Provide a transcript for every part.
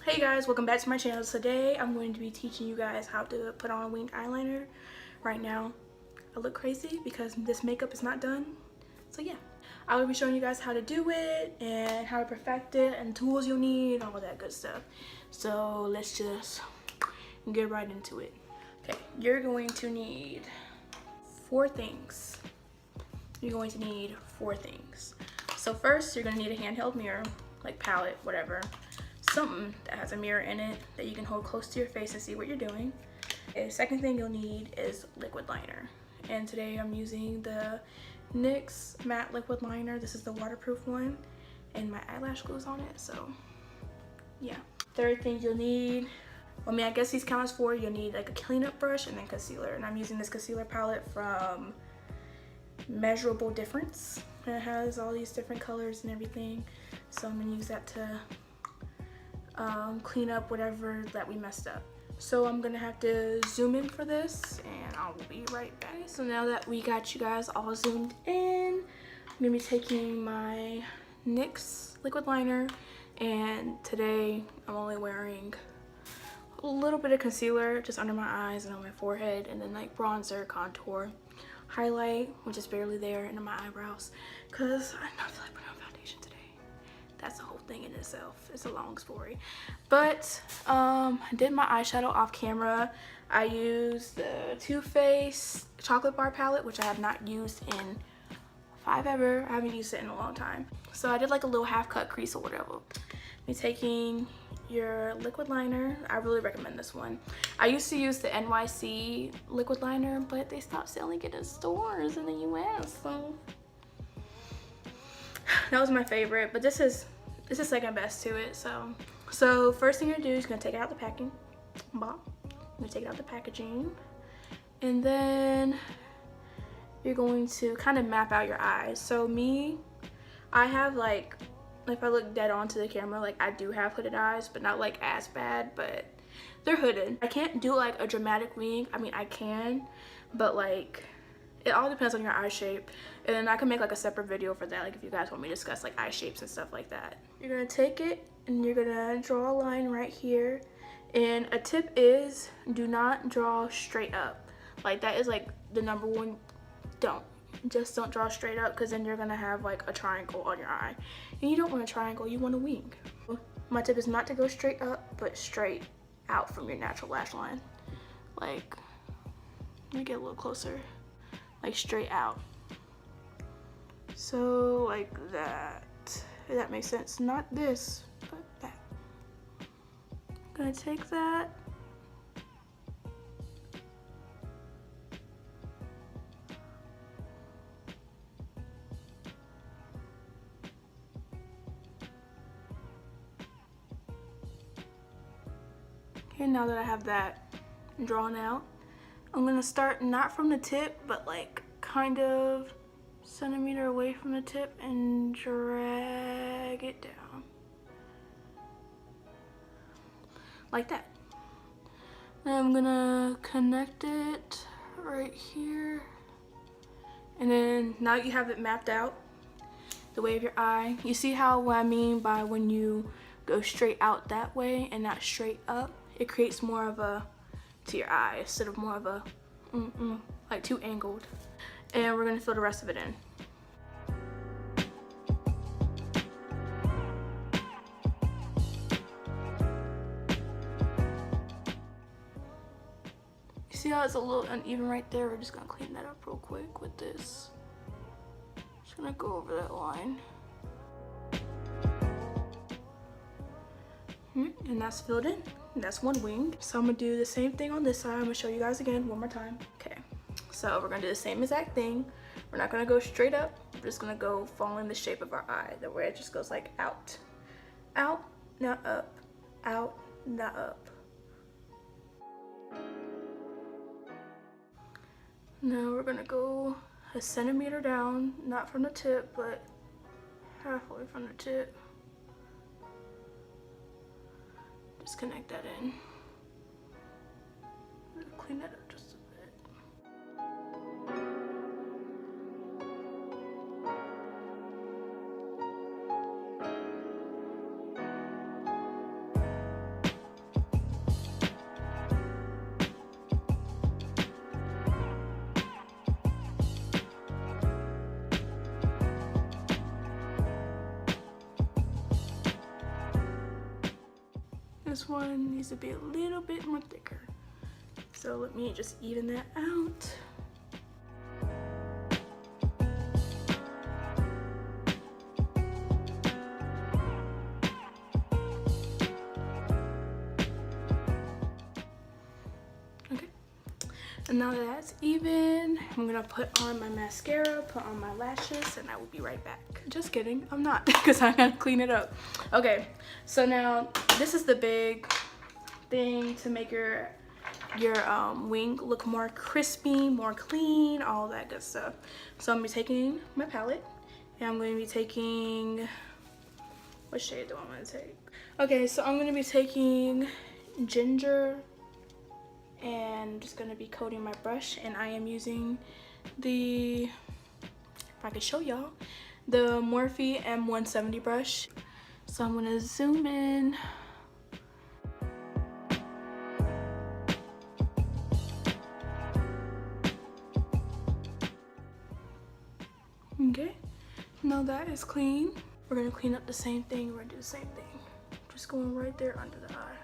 Hey guys, welcome back to my channel. Today I'm going to be teaching you guys how to put on a winged eyeliner. Right now I look crazy because this makeup is not done. So yeah, I will be showing you guys how to do it and how to perfect it and tools you'll need, all that good stuff. So let's just get right into it. Okay, you're going to need four things. So first you're going to need a handheld mirror, like palette, whatever. Something that has a mirror in it that you can hold close to your face and see what you're doing. The second thing you'll need is liquid liner, and today I'm using the NYX matte liquid liner. This is the waterproof one, and my eyelash glue's on it, so yeah. Third thing you'll need, I guess these count as four. You'll need like a cleanup brush and then concealer, and I'm using this concealer palette from Measurable Difference. And it has all these different colors and everything, so I'm gonna use that to clean up whatever that we messed up. So I'm gonna have to zoom in for this and I will be right back. So now that we got you guys all zoomed in, I'm gonna be taking my NYX liquid liner, and today I'm only wearing a little bit of concealer just under my eyes and on my forehead, and then like bronzer, contour, highlight, which is barely there, and on my eyebrows because I don't feel like putting on foundation today. That's a whole thing in itself. It's a long story. But I did my eyeshadow off camera. I used the Too Faced chocolate bar palette, which I have not used in forever. I haven't used it in a long time. So I did like a little half cut crease or whatever. You're taking your liquid liner. I really recommend this one. I used to use the NYC liquid liner, but they stopped selling it in stores in the US, so that was my favorite, but this is second best to it. So first thing you're gonna do is you're gonna take it out the packing. I'm gonna take it out the packaging, and then you're going to kind of map out your eyes. So I have like, if I look dead onto the camera, like I do have hooded eyes, but not like as bad, but they're hooded. I can't do like a dramatic wing. I mean, I can, but like it all depends on your eye shape, and I can make like a separate video for that, like if you guys want me to discuss like eye shapes and stuff like that. You're gonna take it and you're gonna draw a line right here, and a tip is do not draw straight up. Like that is like the number one. Don't draw straight up, because then you're gonna have like a triangle on your eye, and you don't want a triangle, you want a wing. My tip is not to go straight up, but straight out from your natural lash line. Like, let me get a little closer. Like straight out. So like that, if that makes sense. Not this, but that. I'm gonna take that, okay, now that I have that drawn out, I'm gonna start not from the tip, but like kind of centimeter away from the tip and drag it down. Like that. Then I'm gonna connect it right here. And then now you have it mapped out, the way of your eye. You see what I mean by when you go straight out that way and not straight up? It creates more of a to your eye instead of more of a like too angled. And we're gonna fill the rest of it in. You see how it's a little uneven right there? We're just gonna clean that up real quick with this. Just gonna go over that line. And that's filled in. That's one wing. So I'm gonna do the same thing on this side. I'm gonna show you guys again one more time. Okay, so we're gonna do the same exact thing. We're not gonna go straight up. We're just gonna go following the shape of our eye, the way it just goes like out. Out, not up. Out, not up. Now we're gonna go a centimeter down, not from the tip, but halfway from the tip. Just connect that in. Clean that up just a bit. this one needs to be a little bit more thicker. So let me just even that out. Okay, and now that that's even, I'm gonna put on my mascara, put on my lashes, and I will be right back. Just kidding, I'm not, because I gotta clean it up. Okay, so now this is the big thing to make your wing look more crispy, more clean, all that good stuff. So I'm gonna be taking my palette, and I'm going to be taking, what shade do I want to take? Okay, so I'm going to be taking ginger, and just going to be coating my brush, and I am using the, if I could show y'all, the Morphe M170 brush. So I'm going to zoom in. Okay, now that is clean. We're gonna clean up the same thing. We're gonna do the same thing. Just going right there under the eye.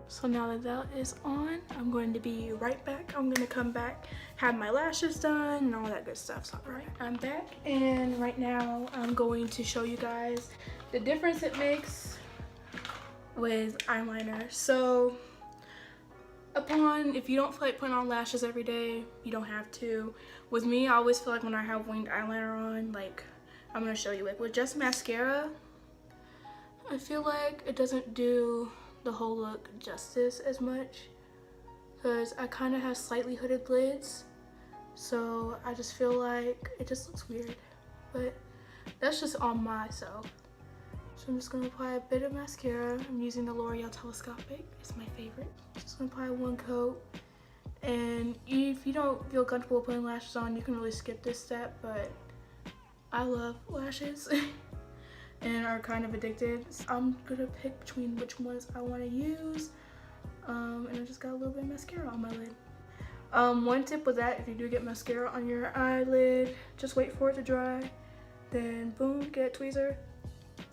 So now that that is on, I'm going to be right back. I'm gonna come back, have my lashes done, and all that good stuff. So, all right, I'm back, and right now I'm going to show you guys the difference it makes with eyeliner. So, if you don't feel like putting on lashes every day, you don't have to. With me, I always feel like when I have winged eyeliner on, like, I'm gonna show you, like with just mascara, I feel like it doesn't do the whole look justice as much, because I kind of have slightly hooded lids, so I just feel like it just looks weird. But that's just on myself. So I'm just gonna apply a bit of mascara. I'm using the L'Oreal Telescopic. It's my favorite. Just gonna apply one coat. And if you don't feel comfortable putting lashes on, you can really skip this step, but I love lashes and are kind of addicted. So I'm gonna pick between which ones I wanna use. And I just got a little bit of mascara on my lid. One tip with that, if you do get mascara on your eyelid, just wait for it to dry. Then boom, get a tweezer,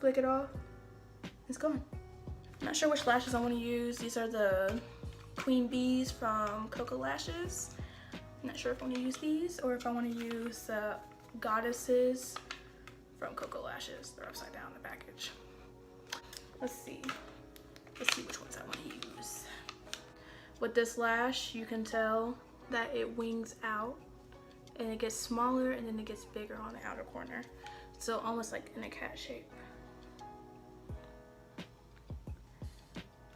flick it off, it's gone. I'm not sure which lashes I want to use. These are the Queen Bees from Koko lashes. I'm not sure if I want to use these or if I want to use the Goddesses from Koko lashes. They're upside down in the package. Let's see which ones I want to use. With this lash, you can tell that it wings out and it gets smaller and then it gets bigger on the outer corner. So almost like in a cat shape.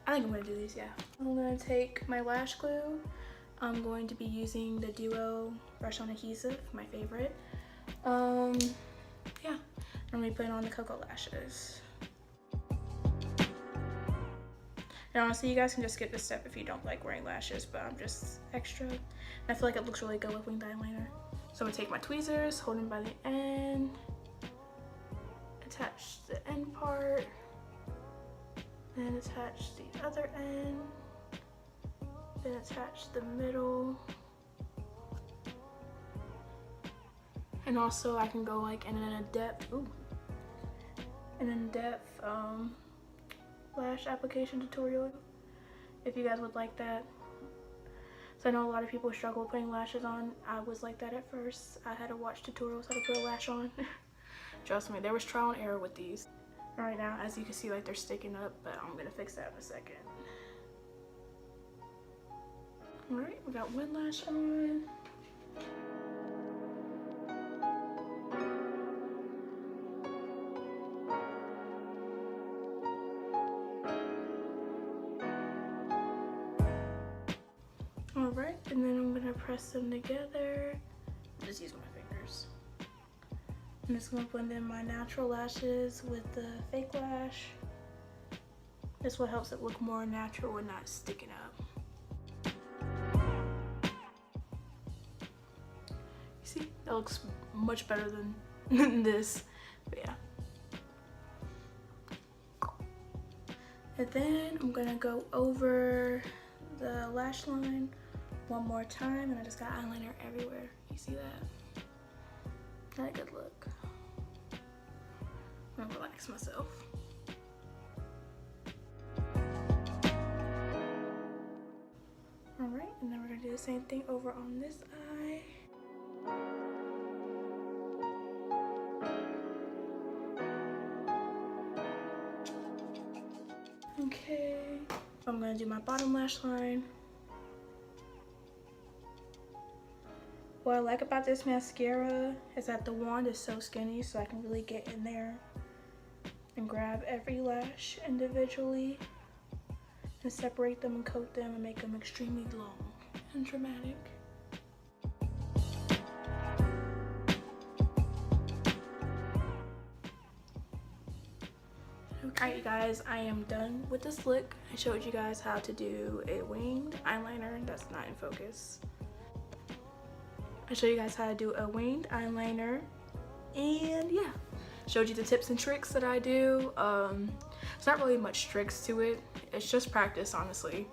I think I'm gonna do these, yeah. I'm gonna take my lash glue. I'm going to be using the Duo brush on adhesive, my favorite. Yeah, I'm gonna be putting on the Koko lashes. And honestly, you guys can just skip this step if you don't like wearing lashes, but I'm just extra. And I feel like it looks really good with winged eyeliner. So I'm gonna take my tweezers, hold them by the end, attach the end part, then attach the other end, then attach the middle. And also I can go like in a depth, lash application tutorial if you guys would like that. So I know a lot of people struggle putting lashes on. I was like that at first. I had to watch tutorials how to put a lash on. Trust me, there was trial and error with these. Right now, as you can see, like they're sticking up, but I'm gonna fix that in a second. All right, we got one lash on. All right, and then I'm gonna press them together. Just use my fingers. I'm just gonna blend in my natural lashes with the fake lash. This what helps it look more natural and not sticking up. You see, that looks much better than this, but yeah. And then I'm gonna go over the lash line one more time, and I just got eyeliner everywhere. You see that? Not a good look. and relax myself. Alright, and then we're gonna do the same thing over on this eye. Okay, I'm gonna do my bottom lash line. What I like about this mascara is that the wand is so skinny, so I can really get in there and grab every lash individually and separate them and coat them and make them extremely long and dramatic. Alright you guys, I am done with this look. I showed you guys how to do a winged eyeliner that's not in focus. I showed you guys how to do a winged eyeliner, and yeah, showed you the tips and tricks that I do. It's not really much tricks to it, it's just practice, honestly.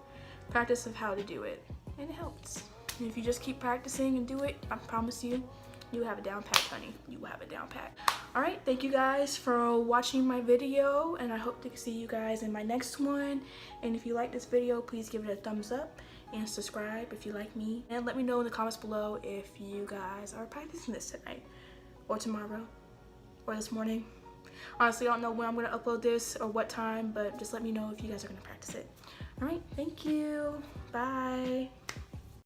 Practice of how to do it, and it helps. And if you just keep practicing and do it, I promise you, you have a down pat, honey. You will have a down pat. Alright, thank you guys for watching my video, and I hope to see you guys in my next one. And if you like this video, please give it a thumbs up and subscribe if you like me. And let me know in the comments below if you guys are practicing this tonight, or tomorrow, or this morning. Honestly, I don't know when I'm going to upload this or what time, but just let me know if you guys are going to practice it. Alright, thank you. Bye.